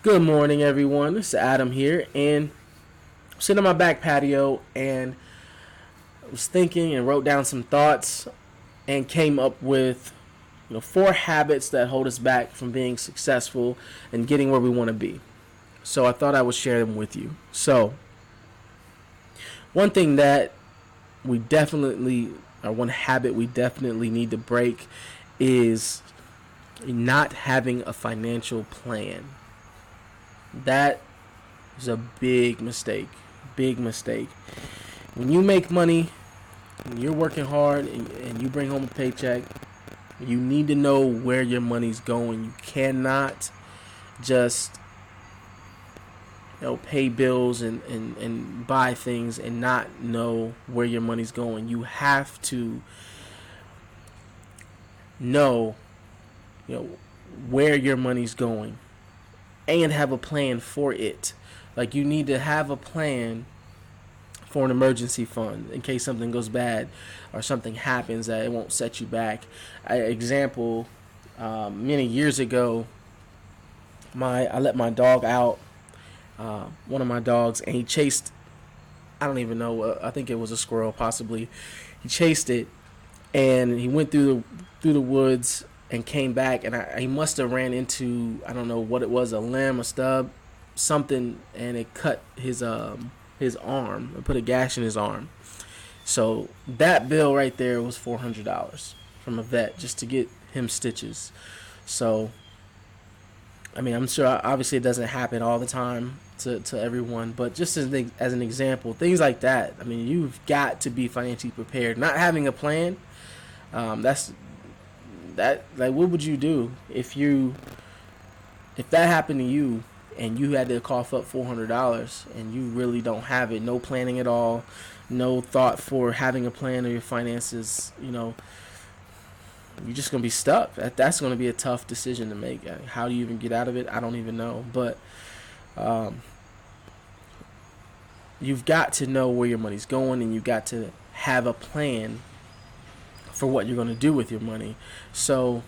Good morning, everyone. It's Adam here, and I'm sitting on my back patio, and I was thinking and wrote down some thoughts, and came up with four habits that hold us back from being successful and getting where we want to be. So I thought I would share them with you. So one thing that we definitely, or one habit we definitely need to break, is not having a financial plan. That is a big mistake. Big mistake. When you make money, when you're working hard and you bring home a paycheck, you need to know where your money's going. You cannot just pay bills and buy things and not know where your money's going. You have to know, where your money's going and have a plan for it. Like, you need to have a plan for an emergency fund in case something goes bad or something happens that it won't set you back. Example, many years ago, I let my dog out, one of my dogs, and he chased, I don't even know, I think it was a squirrel possibly. He chased it, and he went through the woods and came back, and he must have ran into, I don't know what it was, a limb, a stub, something, and it cut his arm. It put a gash in his arm. So that bill right there was $400 from a vet just to get him stitches. So I mean, I'm sure obviously it doesn't happen all the time to everyone, but just as an example, things like that. I mean, you've got to be financially prepared. Not having a plan, like, what would you do if that happened to you and you had to cough up $400 and you really don't have it, no planning at all, no thought for having a plan of your finances, you're just gonna be stuck. That's gonna be a tough decision to make. How do you even get out of it? I don't even know. But you've got to know where your money's going, and you've got to have a plan for what you're gonna do with your money. So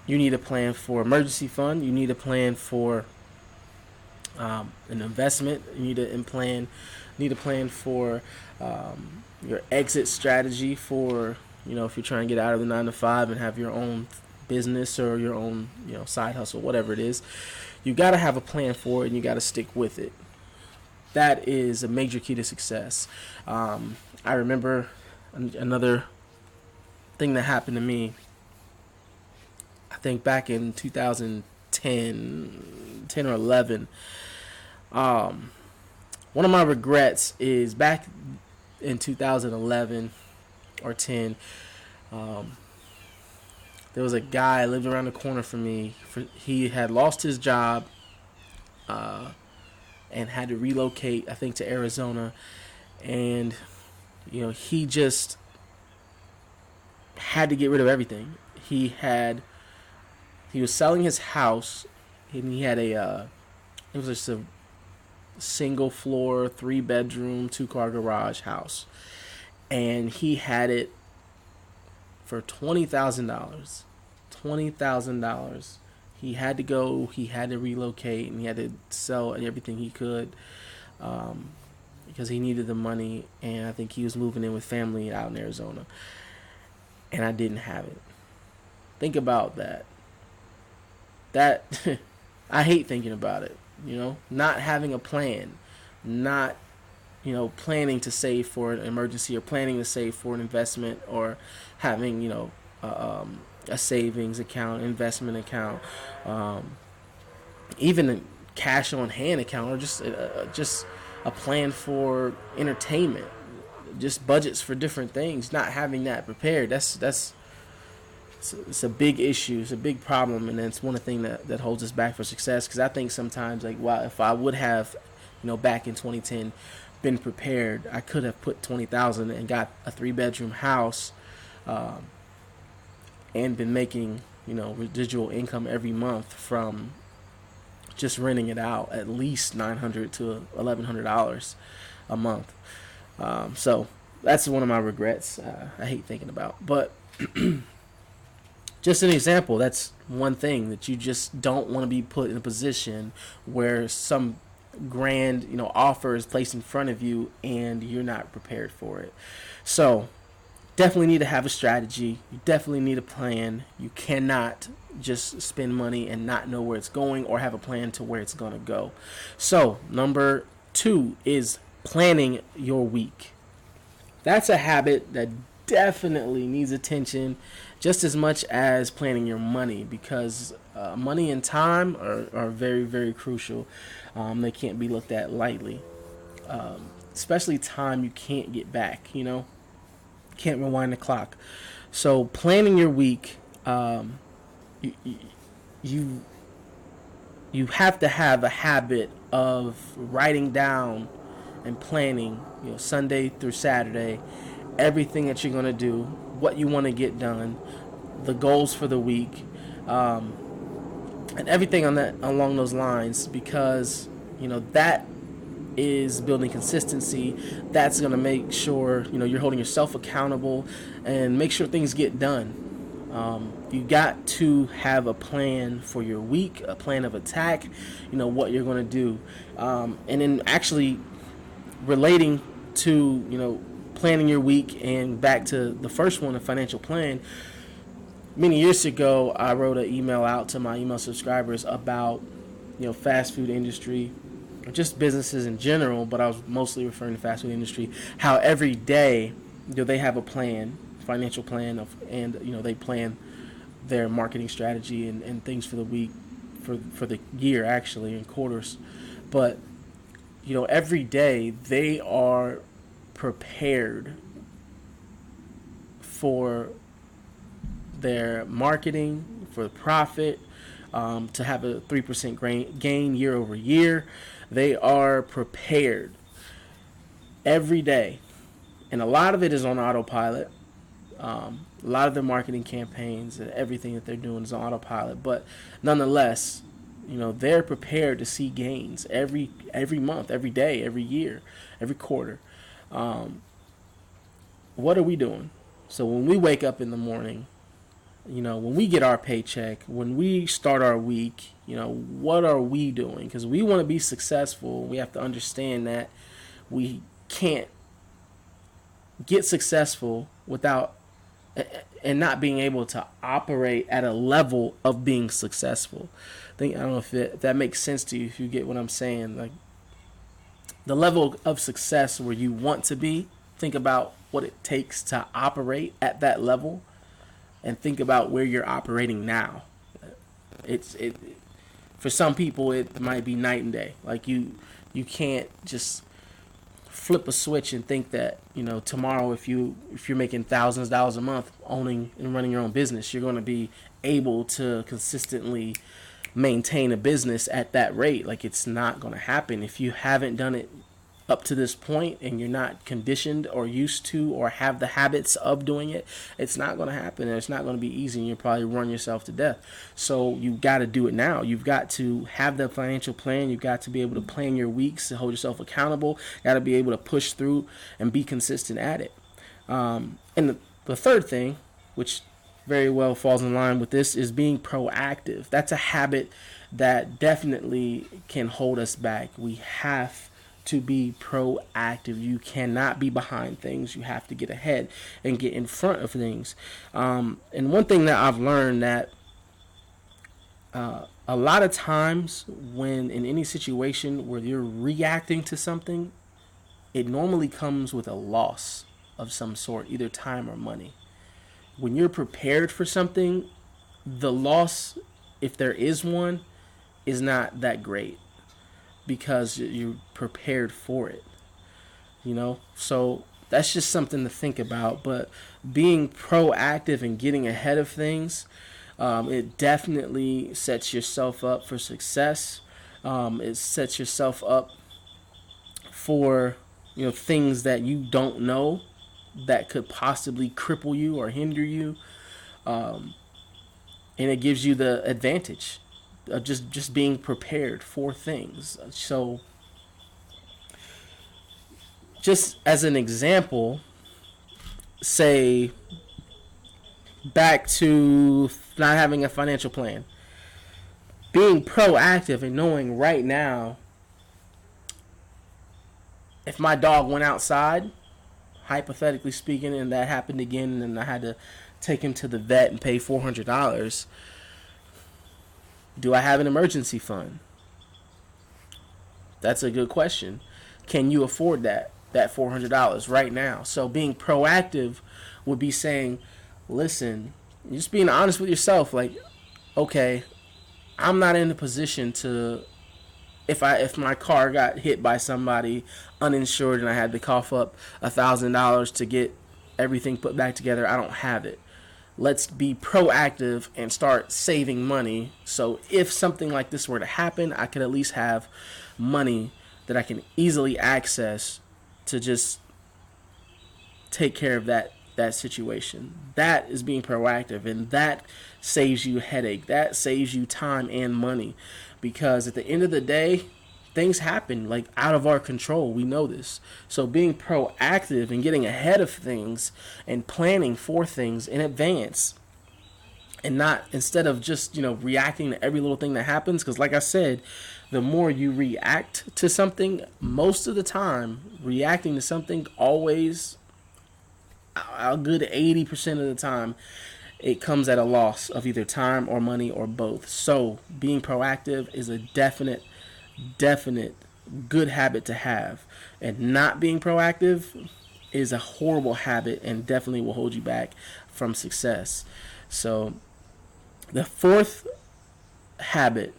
you need a plan for emergency fund. You need a plan for an investment. You need a plan for your exit strategy for, if you're trying to get out of the 9 to 5 and have your own business or your own, side hustle, whatever it is. You got to have a plan for it, and you got to stick with it. That is a major key to success. I remember another thing that happened to me. I think back in 2010 or 11. One of my regrets is back in 2011 or 10. There was a guy lived around the corner from me. He had lost his job and had to relocate, I think, to Arizona. And he just had to get rid of everything. He was selling his house, and he had it was just a single floor, 3-bedroom, 2-car garage house, and he had it for $20,000. $20,000. He had to go. He had to relocate, and he had to sell everything he could because he needed the money. And I think he was moving in with family out in Arizona, and I didn't have it. Think about that. I hate thinking about it. Not having a plan, not planning to save for an emergency, or planning to save for an investment, or having a savings account, investment account, even a cash on hand account, or just a plan for entertainment, just budgets for different things. Not having that prepared, it's a big issue. It's a big problem, and it's one of the things that holds us back for success. Because I think sometimes, like, wow, if I would have, back in 2010, been prepared, I could have put $20,000 and got a 3-bedroom house, and been making, residual income every month from just renting it out, at least $900 to $1,100 a month. So that's one of my regrets. I hate thinking about, but. Just an example. That's one thing that you just don't want to be put in a position where some grand, offer is placed in front of you and you're not prepared for it. So definitely need to have a strategy. You definitely need a plan. You cannot just spend money and not know where it's going or have a plan to where it's going to go. So, number 2 is planning your week. That's a habit that definitely needs attention just as much as planning your money, because money and time are very, very crucial. They can't be looked at lightly, especially time you can't get back, can't rewind the clock. So planning your week, you, you you have to have a habit of writing down and planning, Sunday through Saturday, everything that you're gonna do, what you want to get done, the goals for the week, and everything on that along those lines, because that is building consistency. That's going to make sure you're holding yourself accountable and make sure things get done. You got to have a plan for your week, a plan of attack, what you're going to do, and then actually relating to planning your week and back to the first one, a financial plan. Many years ago, I wrote an email out to my email subscribers about fast food industry, or just businesses in general, but I was mostly referring to fast food industry. How every day, they have a plan, financial plan and they plan their marketing strategy and things for the week, for the year actually, in quarters. But every day they are prepared for their marketing, for the profit, to have a 3% gain year over year. They are prepared every day, and a lot of it is on autopilot. A lot of their marketing campaigns and everything that they're doing is on autopilot, but nonetheless, they're prepared to see gains every month, every day, every year, every quarter. What are we doing? So when we wake up in the morning, when we get our paycheck, when we start our week, what are we doing? Because we want to be successful. We have to understand that we can't get successful without and not being able to operate at a level of being successful. I don't know if that makes sense to you, if you get what I'm saying. Like, the level of success where you want to be, think about what it takes to operate at that level, and think about where you're operating now. It for some people it might be night and day. Like, you can't just flip a switch and think that tomorrow, if you're making thousands of dollars a month owning and running your own business, you're going to be able to consistently maintain a business at that rate. Like, it's not going to happen if you haven't done it up to this point and you're not conditioned or used to or have the habits of doing it. It's not going to happen, and it's not going to be easy, and you'll probably run yourself to death. So you got to do it now. You've got to have the financial plan. You've got to be able to plan your weeks and hold yourself accountable. Got to be able to push through and be consistent at it. And the third thing, which very well falls in line with this, is being proactive. That's a habit that definitely can hold us back. We have to be proactive. You cannot be behind things. You have to get ahead and get in front of things. And one thing that I've learned, that a lot of times when in any situation where you're reacting to something, it normally comes with a loss of some sort, either time or money. When you're prepared for something, the loss, if there is one, is not that great, because you're prepared for it. So that's just something to think about. But being proactive and getting ahead of things, it definitely sets yourself up for success. It sets yourself up for things that you don't know that could possibly cripple you or hinder you, and it gives you the advantage of just being prepared for things. So, just as an example, say back to not having a financial plan. Being proactive and knowing right now, if my dog went outside, hypothetically speaking, and that happened again, and I had to take him to the vet and pay $400, do I have an emergency fund? That's a good question. Can you afford that $400 right now? So being proactive would be saying, listen, just being honest with yourself, like, okay, I'm not in a position to, if my car got hit by somebody uninsured and I had to cough up $1,000 to get everything put back together, I don't have it. Let's be proactive and start saving money, so if something like this were to happen, I could at least have money that I can easily access to just take care of that situation. That is being proactive, and that saves you headache. That saves you time and money, because at the end of the day, things happen like out of our control. We know this. So being proactive and getting ahead of things and planning for things in advance, and not, instead of just, reacting to every little thing that happens, because like I said, the more you react to something, most of the time reacting to something, always a good 80% of the time, it comes at a loss of either time or money or both. So being proactive is a definite good habit to have, and not being proactive is a horrible habit and definitely will hold you back from success. So the fourth habit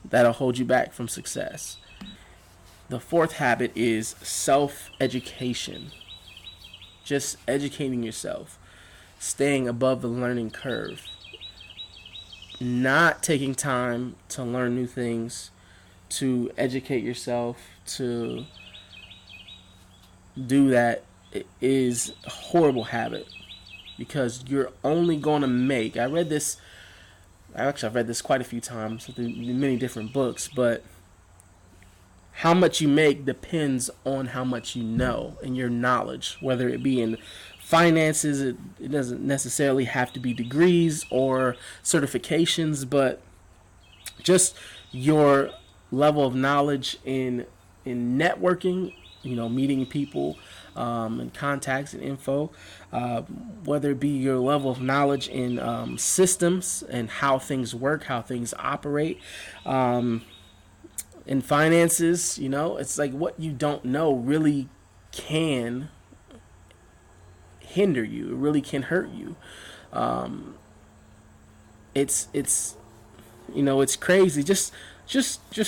that'll hold you back from success, the fourth habit is self-education. Just educating yourself, staying above the learning curve, not taking time to learn new things, to educate yourself, to do that is a horrible habit, because you're only going to make, I've read this quite a few times in many different books, but how much you make depends on how much you know and your knowledge, whether it be in finances. It doesn't necessarily have to be degrees or certifications, but just your level of knowledge in networking, meeting people, and contacts and info, whether it be your level of knowledge in systems and how things work, how things operate, in finances. It's like what you don't know really can hinder you. It really can hurt you. It's it's crazy. Just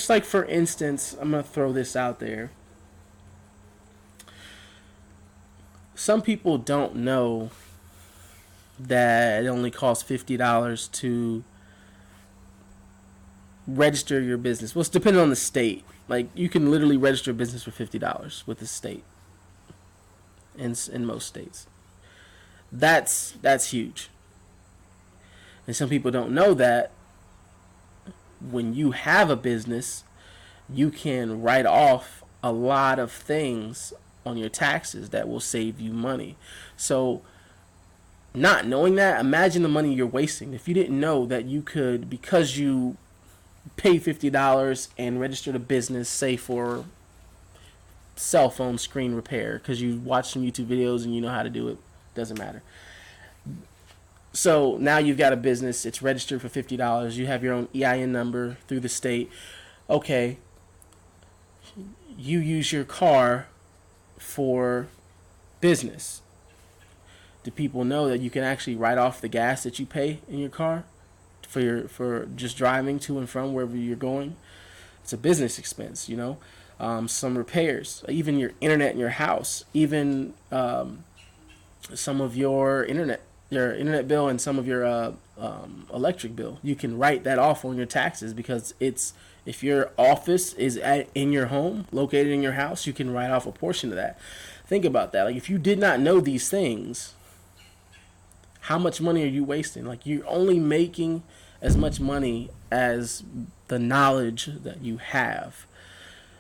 like, for instance, I'm gonna throw this out there. Some people don't know that it only costs $50 to register your business. Well, it's depending on the state. Like, you can literally register a business for $50 with the state, in most states. That's huge. And some people don't know that when you have a business, you can write off a lot of things on your taxes that will save you money. So, not knowing that, imagine the money you're wasting. If you didn't know that you could, because you pay $50 and registered a business, say for cell phone screen repair, because you watch some YouTube videos and you know how to do it, doesn't matter. So now you've got a business, it's registered for $50, you have your own EIN number through the state. Okay, you use your car for business. Do people know that you can actually write off the gas that you pay in your car for just driving to and from wherever you're going? It's a business expense, some repairs, even your internet in your house, even some of your internet bill and some of your electric bill. You can write that off on your taxes, because if your office is in your home, located in your house, you can write off a portion of that. Think about that. Like, if you did not know these things, how much money are you wasting? Like, you're only making as much money as the knowledge that you have.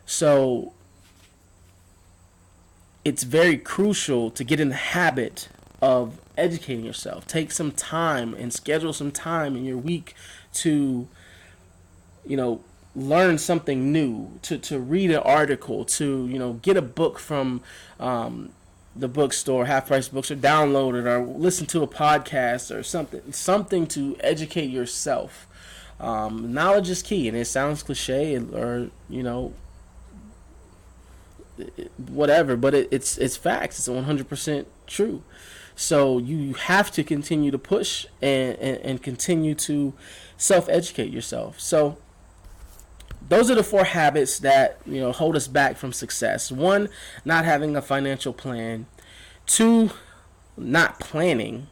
So it's very crucial to get in the habit of educating yourself. Take some time and schedule some time in your week to, learn something new, to read an article, to, get a book from the bookstore, half price books, or download it, or listen to a podcast or something to educate yourself. Knowledge is key, and it sounds cliche, or whatever, but it's facts. It's 100% true. So you have to continue to push and continue to self-educate yourself. So those are the 4 habits that hold us back from success. 1, not having a financial plan. 2, not planning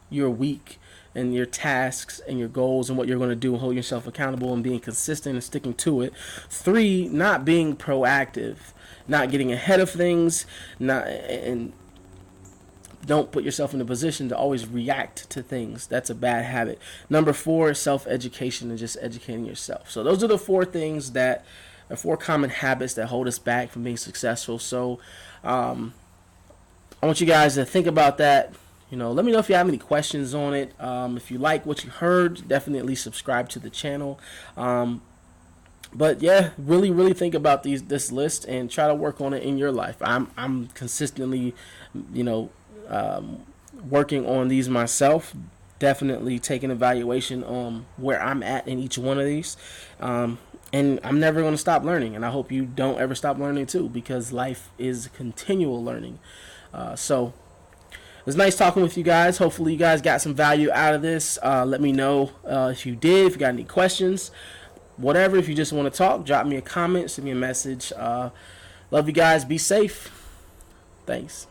your week and your tasks and your goals and what you're going to do, and hold yourself accountable and being consistent and sticking to it. 3, not being proactive, not getting ahead of things, and don't put yourself in a position to always react to things. That's a bad habit. Number 4, self-education and just educating yourself. So those are the 4 things that are 4 common habits that hold us back from being successful. So I want you guys to think about that. Let me know if you have any questions on it. If you like what you heard, definitely subscribe to the channel. But yeah, really think about this list and try to work on it in your life. I'm consistently, working on these myself. Definitely taking evaluation on where I'm at in each one of these. And I'm never going to stop learning. And I hope you don't ever stop learning too, because life is continual learning. So it was nice talking with you guys. Hopefully you guys got some value out of this. Let me know if you did, if you got any questions, whatever. If you just want to talk, drop me a comment, send me a message. Love you guys. Be safe. Thanks.